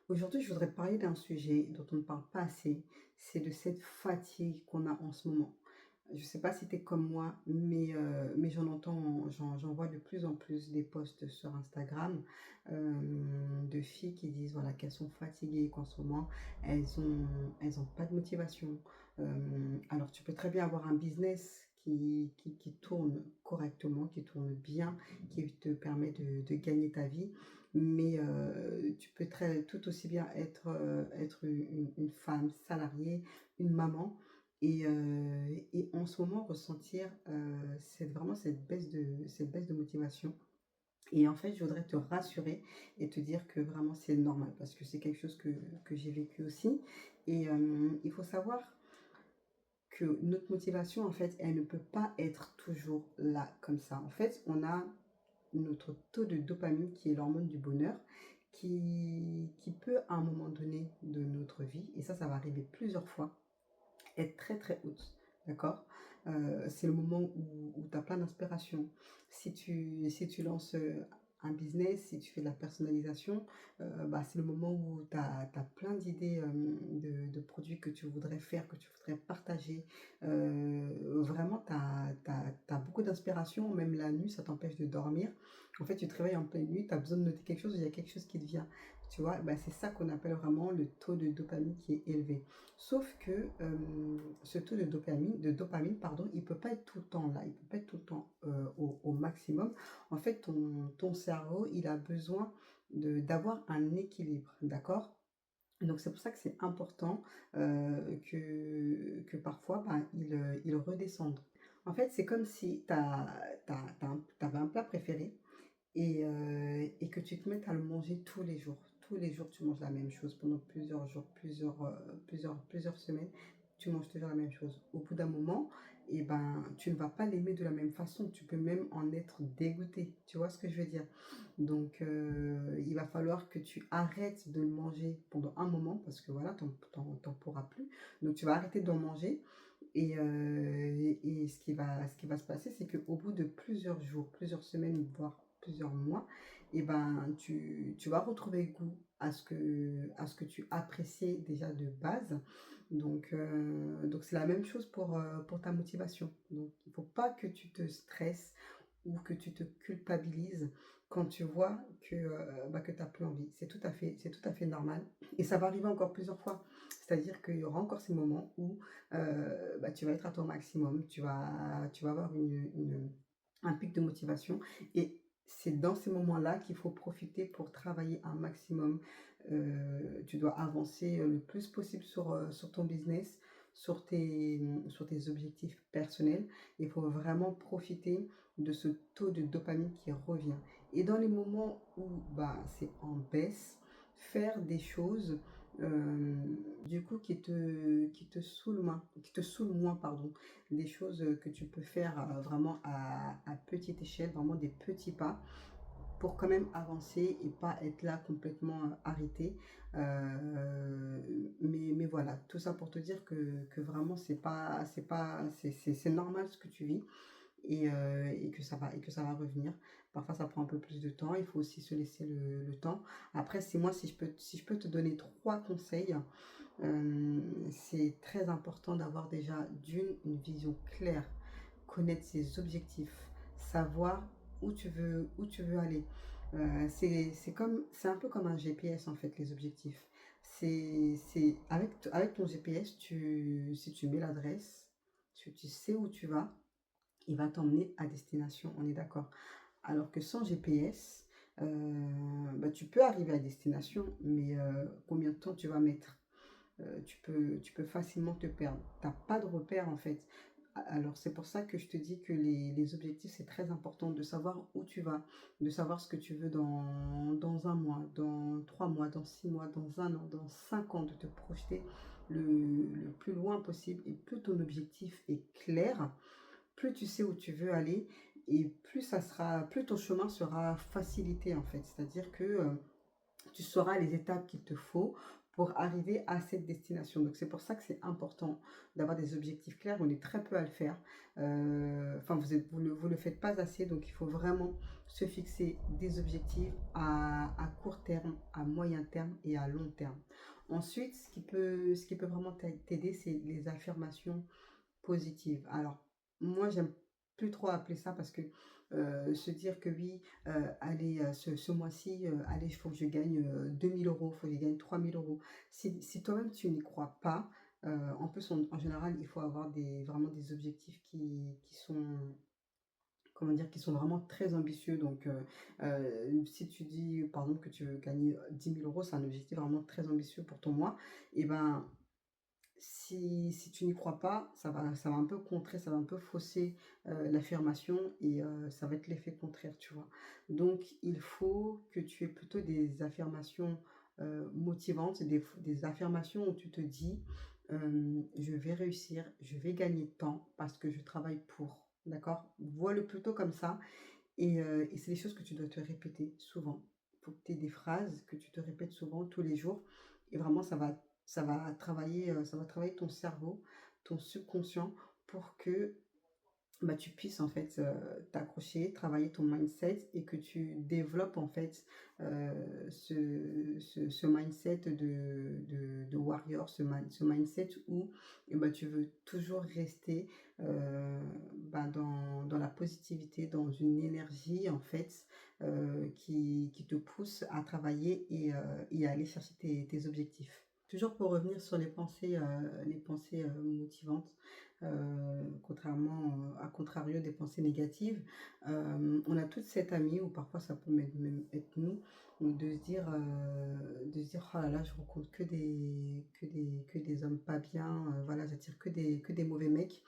Aujourd'hui, je voudrais te parler d'un sujet dont on ne parle pas assez, c'est de cette fatigue qu'on a en ce moment. Je ne sais pas si tu es comme moi, mais j'en entends, j'en vois de plus en plus des posts sur Instagram de filles qui disent voilà, qu'elles sont fatiguées, qu'en ce moment, elles ont pas de motivation. Alors, tu peux très bien avoir un business qui tourne correctement, qui tourne bien, qui te permet de gagner ta vie. Mais tu peux tout aussi bien être une femme salariée, une maman, et en ce moment ressentir vraiment cette baisse de motivation. Et en fait, je voudrais te rassurer et te dire que vraiment c'est normal parce que c'est quelque chose que j'ai vécu aussi. Et il faut savoir que notre motivation, en fait, elle ne peut pas être toujours là comme ça. En fait, on a notre taux de dopamine, qui est l'hormone du bonheur, qui peut, à un moment donné de notre vie, et ça va arriver plusieurs fois, être très très haute. D'accord. C'est le moment où tu as plein d'inspiration. Si tu lances un business, si tu fais de la personnalisation, bah, c'est le moment où tu as plein d'idées de produits que tu voudrais faire, que tu voudrais partager. Vraiment, tu as beaucoup d'inspiration, même la nuit, ça t'empêche de dormir. En fait, tu te réveilles en pleine nuit, tu as besoin de noter quelque chose, il y a quelque chose qui te vient. Tu vois, bah, c'est ça qu'on appelle vraiment le taux de dopamine qui est élevé. Sauf que ce taux de dopamine, pardon, il ne peut pas être tout le temps là, il ne peut pas être tout le temps au maximum. En fait, ton cerveau, il a besoin d'avoir un équilibre, d'accord? Donc c'est pour ça que c'est important que parfois, ben, il redescende. En fait, c'est comme si tu avais un plat préféré et que tu te mettes à le manger tous les jours. Tous les jours, tu manges la même chose pendant plusieurs jours, plusieurs semaines. Tu manges toujours la même chose. Au bout d'un moment, eh ben, tu ne vas pas l'aimer de la même façon. Tu peux même en être dégoûté. Tu vois ce que je veux dire? Donc, il va falloir que tu arrêtes de le manger pendant un moment parce que voilà, t'en pourras plus. Donc, tu vas arrêter d'en manger. Et ce qui va se passer, c'est qu'au bout de plusieurs jours, plusieurs semaines, voire plusieurs mois, et ben, tu vas retrouver goût à ce que tu appréciais déjà de base. Donc c'est la même chose pour ta motivation. Donc, il ne faut pas que tu te stresses ou que tu te culpabilises quand tu vois que tu n'as plus envie. C'est tout à fait normal. Et ça va arriver encore plusieurs fois. C'est-à-dire qu'il y aura encore ces moments où bah, tu vas être à ton maximum, tu vas avoir un pic de motivation. Et c'est dans ces moments-là qu'il faut profiter pour travailler un maximum. Tu dois avancer le plus possible sur ton business, sur tes objectifs personnels. Il faut vraiment profiter de ce taux de dopamine qui revient. Et dans les moments où bah, c'est en baisse, faire des choses du coup qui te saoulent moins, pardon, des choses que tu peux faire vraiment à petite échelle, vraiment des petits pas pour quand même avancer et pas être là complètement arrêté. Mais voilà, tout ça pour te dire que vraiment c'est normal ce que tu vis et que ça va revenir. Parfois, ça prend un peu plus de temps. Il faut aussi se laisser le temps. Après, si je peux te donner trois conseils, c'est très important d'avoir déjà une vision claire, connaître ses objectifs, savoir où tu veux aller. C'est un peu comme un GPS en fait, les objectifs. Avec ton GPS, si tu mets l'adresse, tu sais où tu vas, il va t'emmener à destination, on est d'accord. Alors que sans GPS, bah, tu peux arriver à destination, mais combien de temps tu vas mettre? Tu peux facilement te perdre. Tu n'as pas de repère en fait. Alors c'est pour ça que je te dis que les objectifs, c'est très important de savoir où tu vas, de savoir ce que tu veux dans un mois, dans 3 mois, dans 6 mois, dans un an, dans 5 ans, de te projeter le plus loin possible. Et plus ton objectif est clair, plus tu sais où tu veux aller et plus ton chemin sera facilité en fait. C'est-à-dire que tu sauras les étapes qu'il te faut pour arriver à cette destination. Donc c'est pour ça que c'est important d'avoir des objectifs clairs. On est très peu à le faire. Enfin, vous le faites pas assez. Donc il faut vraiment se fixer des objectifs à court terme, à moyen terme et à long terme. Ensuite, ce qui peut vraiment t'aider, c'est les affirmations positives. Alors, moi, j'aime plus trop appeler ça parce que se dire que oui, allez, ce mois-ci, allez, il faut que je gagne 2000 euros, il faut que je gagne 3000 euros. Si toi-même tu n'y crois pas, en plus, en général, il faut avoir vraiment des objectifs qui sont, comment dire, qui sont vraiment très ambitieux. Donc, si tu dis, par exemple, que tu veux gagner 10 000 euros, c'est un objectif vraiment très ambitieux pour ton mois, et ben, si tu n'y crois pas, ça va un peu contrer, ça va un peu fausser, l'affirmation et ça va être l'effet contraire, tu vois? Donc il faut que tu aies plutôt des affirmations, motivantes, des affirmations où tu te dis: «Je vais réussir, je vais gagner de temps parce que je travaille pour». D'accord? Vois-le plutôt comme ça et c'est des choses que tu dois te répéter souvent. Il faut que tu aies des phrases que tu te répètes souvent tous les jours et vraiment ça va travailler ton cerveau, ton subconscient pour que bah, tu puisses en fait, t'accrocher, travailler ton mindset et que tu développes en fait, ce mindset de warrior, ce mindset où et bah, tu veux toujours rester, bah, dans la positivité, dans une énergie en fait, qui te pousse à travailler et à aller chercher tes objectifs. Toujours pour revenir sur les pensées, motivantes, contrairement, à contrario des pensées négatives, on a toute cette amie ou parfois ça peut même être nous, ou de se dire: «Oh là là, je rencontre que des hommes pas bien, voilà, j'attire que des mauvais mecs».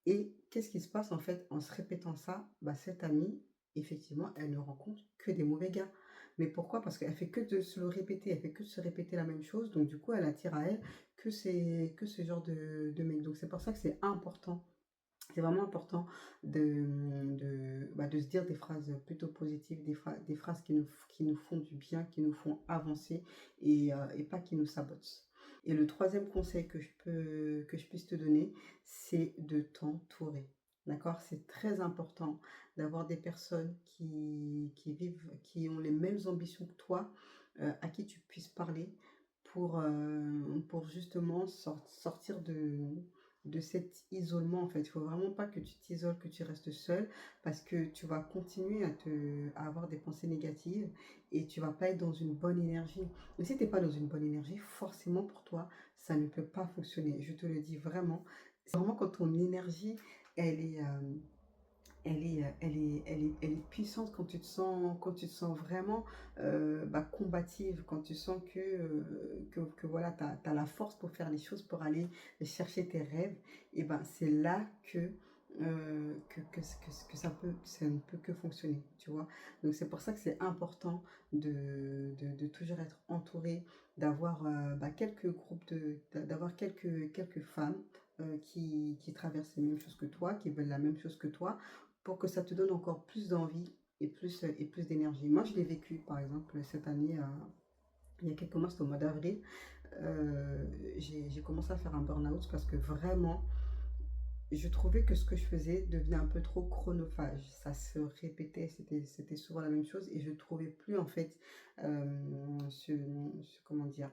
Et qu'est-ce qui se passe en fait en se répétant ça? Bah, cette amie, effectivement, elle ne rencontre que des mauvais gars. Mais pourquoi? Parce qu'elle fait que de se le répéter, elle fait que de se répéter la même chose, donc du coup, elle attire à elle que ce genre de mecs. Donc c'est pour ça que c'est important, c'est vraiment important de se dire des phrases plutôt positives, des phrases qui nous font du bien, qui nous font avancer et pas qui nous sabotent. Et le troisième conseil que je puisse te donner, c'est de t'entourer. D'accord? C'est très important d'avoir des personnes qui ont les mêmes ambitions que toi, à qui tu puisses parler pour justement sortir de cet isolement en fait. Il faut vraiment pas que tu t'isoles, que tu restes seul parce que tu vas continuer à avoir des pensées négatives et tu vas pas être dans une bonne énergie. Et si tu es pas dans une bonne énergie, forcément pour toi, ça ne peut pas fonctionner. Je te le dis vraiment. C'est vraiment quand ton énergie, elle est, elle est puissante quand tu te sens vraiment bah, combative, quand tu sens que voilà, tu as la force pour faire les choses, pour aller chercher tes rêves, et ben c'est là que ça ne peut que fonctionner, tu vois. Donc c'est pour ça que c'est important de toujours être entouré, d'avoir bah, quelques groupes d'avoir quelques femmes qui traversent les mêmes choses que toi, qui veulent la même chose que toi, pour que ça te donne encore plus d'envie et plus d'énergie. Moi, je l'ai vécu, par exemple, cette année, il y a quelques mois, c'était au mois d'avril, j'ai commencé à faire un burn-out parce que vraiment, je trouvais que ce que je faisais devenait un peu trop chronophage. Ça se répétait, c'était souvent la même chose et je trouvais plus en fait comment dire,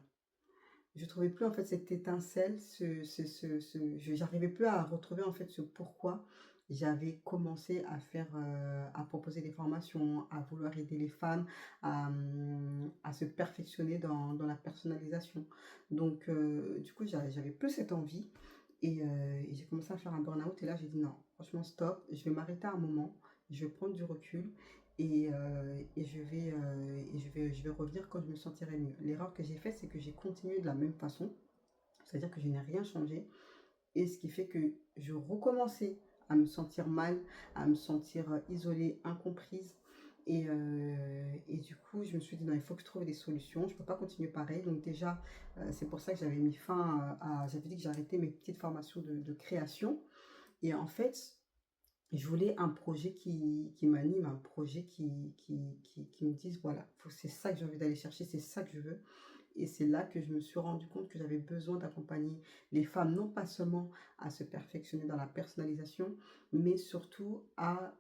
je trouvais plus en fait cette étincelle, j'arrivais plus à retrouver en fait ce pourquoi j'avais commencé à faire, à proposer des formations, à vouloir aider les femmes à se perfectionner dans la personnalisation. Donc, du coup, j'avais plus cette envie et j'ai commencé à faire un burn-out et là j'ai dit: «Non, franchement stop, je vais m'arrêter un moment, je vais prendre du recul et je vais revenir quand je me sentirai mieux». L'erreur que j'ai faite, c'est que j'ai continué de la même façon, c'est-à-dire que je n'ai rien changé et ce qui fait que je recommençais à me sentir mal, à me sentir, isolée, incomprise et du coup, je me suis dit: «Non, il faut que je trouve des solutions, je ne peux pas continuer pareil». Donc déjà, c'est pour ça que j'avais mis fin, à j'avais dit que j'arrêtais mes petites formations de création et en fait, Je voulais un projet qui m'anime, un projet qui me dise, voilà, c'est ça que j'ai envie d'aller chercher, c'est ça que je veux. Et c'est là que je me suis rendu compte que j'avais besoin d'accompagner les femmes, non pas seulement à se perfectionner dans la personnalisation, mais surtout à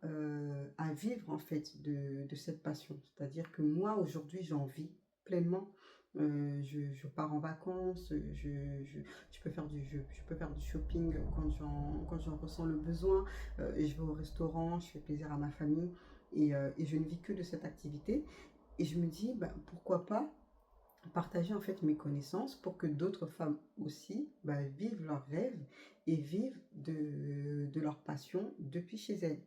vivre en fait de cette passion. C'est-à-dire que moi, aujourd'hui, j'en vis pleinement. Je pars en vacances, je peux faire je peux faire du shopping quand j'en ressens le besoin. Je vais au restaurant, je fais plaisir à ma famille et je ne vis que de cette activité. Et je me dis, bah, pourquoi pas partager en fait mes connaissances pour que d'autres femmes aussi bah, vivent leurs rêves et vivent de leur passion depuis chez elles.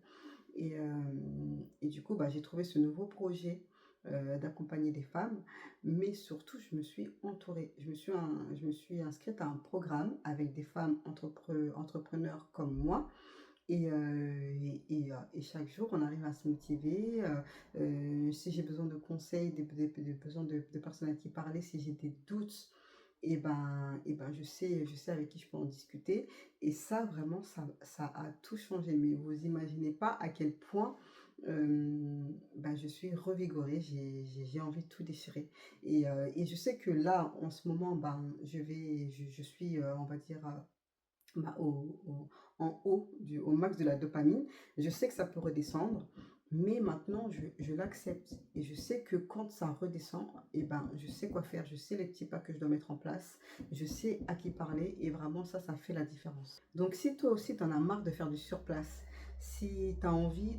Et du coup, bah, j'ai trouvé ce nouveau projet d'accompagner des femmes, mais surtout, je me suis entourée. Je me suis inscrite à un programme avec des femmes entrepreneurs comme moi et chaque jour, on arrive à se motiver. Si j'ai besoin de conseils, des besoins de personnes à qui parler, si j'ai des doutes, et ben je sais avec qui je peux en discuter. Et ça, vraiment, ça a tout changé. Mais vous imaginez pas à quel point ben, je suis revigorée, j'ai envie de tout déchirer. Et je sais que là, en ce moment, ben, je suis, on va dire, bah, en haut, au max de la dopamine. Je sais que ça peut redescendre, mais maintenant, je l'accepte. Et je sais que quand ça redescend, et ben, je sais quoi faire, je sais les petits pas que je dois mettre en place, je sais à qui parler, et vraiment, ça fait la différence. Donc, si toi aussi, tu en as marre de faire du surplace, si tu as envie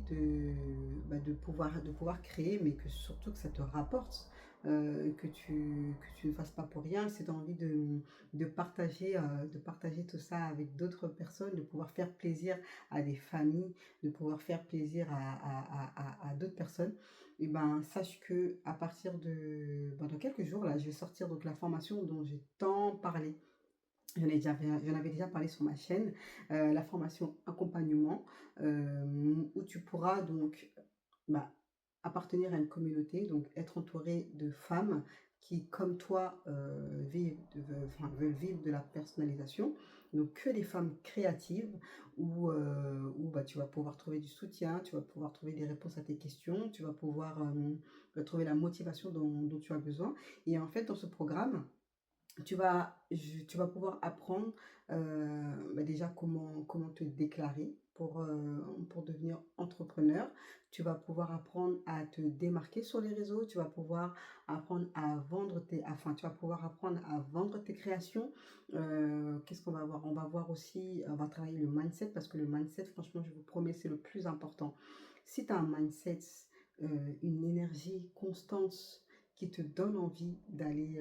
bah, de pouvoir créer, mais que surtout que ça te rapporte, que tu ne fasses pas pour rien, si tu as envie de partager tout ça avec d'autres personnes, de pouvoir faire plaisir à des familles, de pouvoir faire plaisir à d'autres personnes, et ben sache que à partir de dans quelques jours là, je vais sortir donc la formation dont j'ai tant parlé. J'en avais déjà parlé sur ma chaîne, la formation accompagnement, où tu pourras donc bah, appartenir à une communauté, donc être entouré de femmes qui, comme toi, enfin, veulent vivre de la personnalisation. Donc que des femmes créatives où bah, tu vas pouvoir trouver du soutien, tu vas pouvoir trouver des réponses à tes questions, tu vas pouvoir trouver la motivation dont tu as besoin. Et en fait, dans ce programme, tu vas pouvoir apprendre bah, déjà comment te déclarer pour devenir entrepreneur. Tu vas pouvoir apprendre à te démarquer sur les réseaux. Tu vas pouvoir apprendre à enfin, tu vas pouvoir apprendre à vendre tes créations. Qu'est-ce qu'on va voir? On va voir aussi, on va travailler le mindset parce que le mindset, franchement, je vous promets, c'est le plus important. Si tu as un mindset, une énergie constante, qui te donne envie d'aller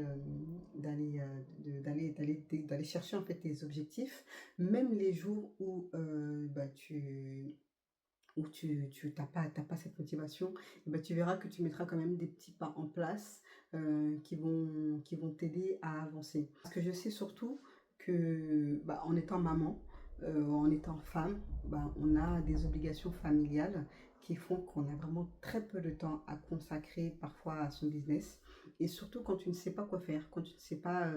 chercher en fait tes objectifs, même les jours bah, tu t'as pas cette motivation, et bah, tu verras que tu mettras quand même des petits pas en place qui vont t'aider à avancer. Parce que je sais surtout que bah, en étant maman, en étant femme, bah, on a des obligations familiales qui font qu'on a vraiment très peu de temps à consacrer parfois à son business. Et surtout quand tu ne sais pas quoi faire, quand tu ne sais pas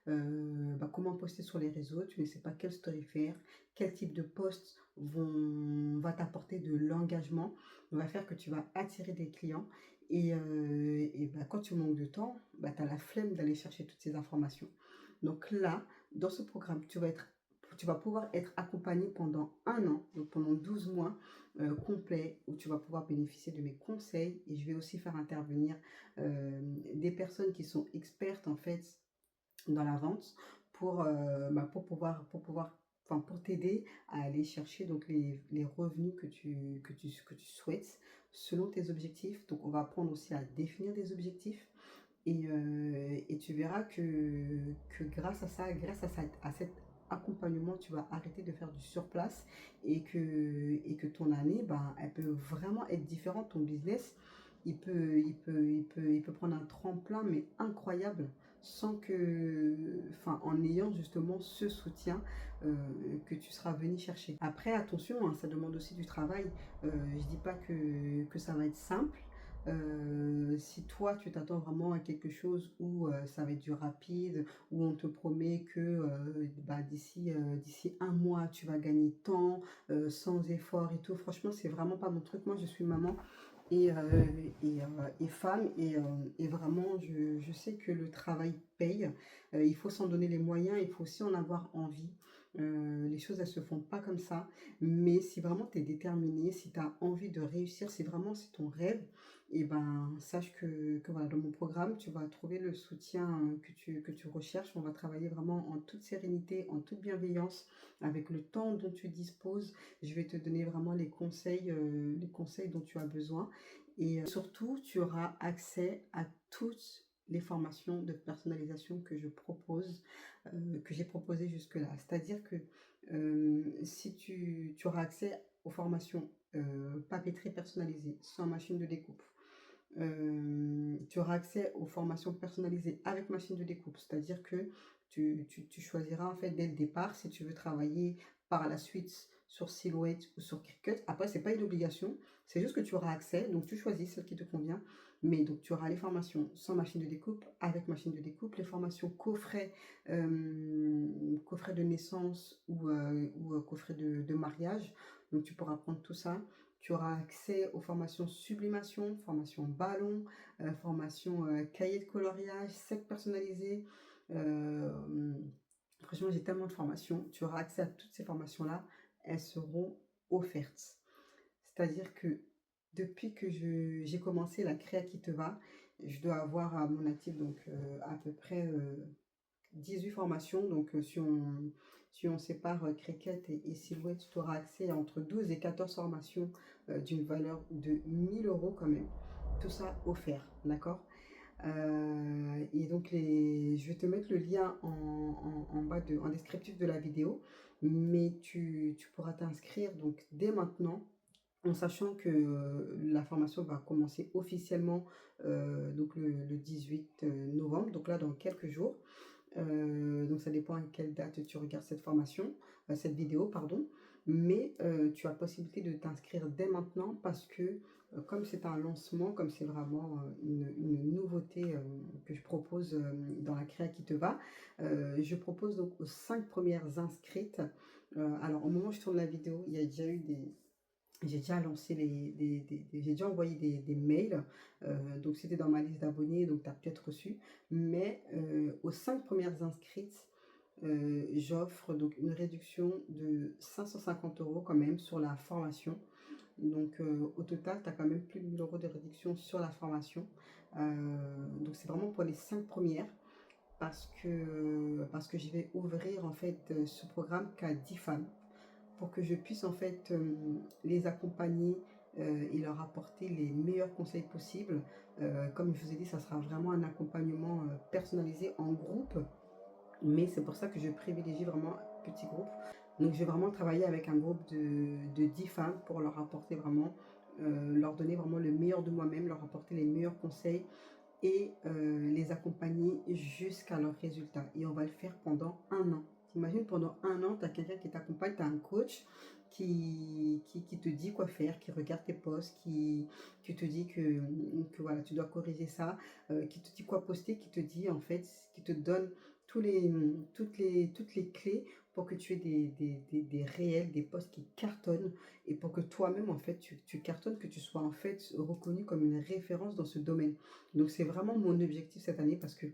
bah, comment poster sur les réseaux, tu ne sais pas quelle story faire, quel type de post va t'apporter de l'engagement, va faire que tu vas attirer des clients. Et bah, quand tu manques de temps, bah, tu as la flemme d'aller chercher toutes ces informations. Donc là, dans ce programme, tu vas pouvoir être accompagné pendant un an, donc pendant 12 mois complets, où tu vas pouvoir bénéficier de mes conseils. Et je vais aussi faire intervenir des personnes qui sont expertes en fait dans la vente bah, pour pouvoir, enfin, pour t'aider à aller chercher donc les revenus que tu souhaites selon tes objectifs. Donc, on va apprendre aussi à définir des objectifs. Et tu verras que à cet accompagnement, tu vas arrêter de faire du surplace et que ton année, ben, elle peut vraiment être différente. Ton business, il peut prendre un tremplin, mais incroyable, sans que, enfin, en ayant justement ce soutien que tu seras venu chercher. Après, attention, hein, ça demande aussi du travail. Je dis pas que ça va être simple. Si toi, tu t'attends vraiment à quelque chose où ça va être du rapide, où on te promet que bah, d'ici un mois, tu vas gagner tant, sans effort et tout, franchement, c'est vraiment pas mon truc. Moi, je suis maman et, et femme et vraiment, je sais que le travail paye. Il faut s'en donner les moyens, il faut aussi en avoir envie. Les choses, elles se font pas comme ça. Mais si vraiment tu es déterminé, si tu as envie de réussir, si vraiment c'est ton rêve, et ben sache que voilà, dans mon programme, tu vas trouver le soutien que tu recherches. On va travailler vraiment en toute sérénité, en toute bienveillance, avec le temps dont tu disposes. Je vais te donner vraiment les conseils dont tu as besoin. Et surtout, tu auras accès à toutes les formations de personnalisation que je propose, que j'ai proposées jusque-là. C'est-à-dire que si tu auras accès aux formations papeterie personnalisée, sans machine de découpe, tu auras accès aux formations personnalisées avec machine de découpe, c'est-à-dire que tu choisiras en fait dès le départ si tu veux travailler par la suite sur Silhouette ou sur Cricut. Après, c'est pas une obligation, c'est juste que tu auras accès, donc tu choisis celle qui te convient. Mais donc tu auras les formations sans machine de découpe, avec machine de découpe, les formations coffret de naissance ou coffret de mariage. Donc tu pourras prendre tout ça. Tu auras accès aux formations sublimation, formation ballon, formation cahier de coloriage, sec personnalisé. Euh, Franchement, j'ai tellement de formations. Tu auras accès à toutes ces formations-là. Elles seront offertes. C'est-à-dire que depuis que j'ai commencé la créa qui te va, je dois avoir à mon actif donc à peu près 18 formations. Donc si on sépare Cricut et Silhouette, tu auras accès à entre 12 et 14 formations d'une valeur de 1 000 € quand même. Tout ça offert, d'accord? Et donc je vais te mettre le lien en bas en descriptif de la vidéo, mais tu pourras t'inscrire donc dès maintenant en sachant que la formation va commencer officiellement donc le 18 novembre, donc là dans quelques jours. Donc ça dépend à quelle date tu regardes cette formation, cette vidéo, pardon. Mais tu as possibilité de t'inscrire dès maintenant parce que comme c'est un lancement, comme c'est vraiment une nouveauté que je propose dans la créa qui te va, je propose donc aux 5 premières inscrites. Alors au moment où je tourne la vidéo, il y a déjà eu j'ai déjà lancé j'ai déjà envoyé des mails, donc c'était dans ma liste d'abonnés, donc tu as peut-être reçu. Mais aux 5 premières inscrites, j'offre donc une réduction de 550 € quand même sur la formation. Donc au total, tu as quand même plus de 1 000 € de réduction sur la formation. Donc c'est vraiment pour les 5 premières parce que je vais ouvrir en fait ce programme qu'à 10 femmes pour que je puisse en fait les accompagner et leur apporter les meilleurs conseils possibles. Comme je vous ai dit, ça sera vraiment un accompagnement personnalisé en groupe, mais c'est pour ça que je privilégie vraiment un petit groupe. Donc je vais vraiment travailler avec un groupe de 10 femmes pour leur apporter vraiment, leur donner vraiment le meilleur de moi-même, leur apporter les meilleurs conseils et les accompagner jusqu'à leurs résultats. Et on va le faire pendant un an. T'imagines, pendant un an, tu as quelqu'un qui t'accompagne, tu as un coach qui te dit quoi faire, qui regarde tes posts, qui te dit que voilà, tu dois corriger ça, qui te dit quoi poster, qui te dit en fait, qui te donne toutes les clés pour que tu aies des réels, des posts qui cartonnent et pour que toi-même en fait tu cartonnes, que tu sois en fait reconnu comme une référence dans ce domaine. Donc c'est vraiment mon objectif cette année parce que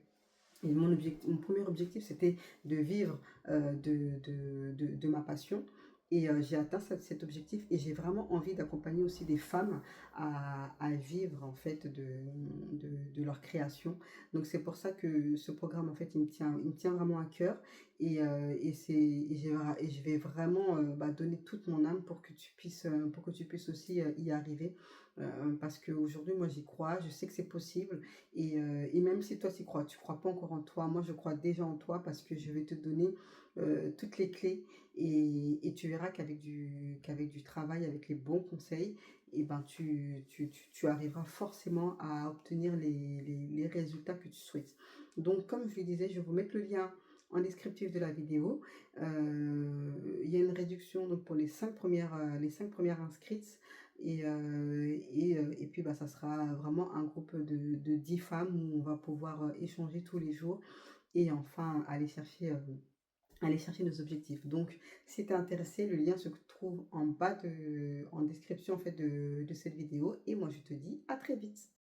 mon premier objectif, c'était de vivre de ma passion. Et j'ai atteint cet objectif et j'ai vraiment envie d'accompagner aussi des femmes à vivre en fait de leur création. Donc c'est pour ça que ce programme en fait il me tient vraiment à cœur et je vais vraiment bah, donner toute mon âme pour que tu puisses aussi y arriver. Parce qu'aujourd'hui moi j'y crois, je sais que c'est possible et même si toi tu crois pas encore en toi, moi je crois déjà en toi parce que je vais te donner toutes les clés et tu verras qu'avec du travail, avec les bons conseils, et ben tu arriveras forcément à obtenir les résultats que tu souhaites. Donc comme je le disais, je vais vous mettre le lien en descriptif de la vidéo. Il y a une réduction donc, pour les 5 premières inscrites Et puis, bah, ça sera vraiment un groupe de 10 femmes où on va pouvoir, échanger tous les jours et enfin aller chercher nos objectifs. Donc, si tu es intéressé, le lien se trouve en bas en description en fait de cette vidéo et moi je te dis à très vite.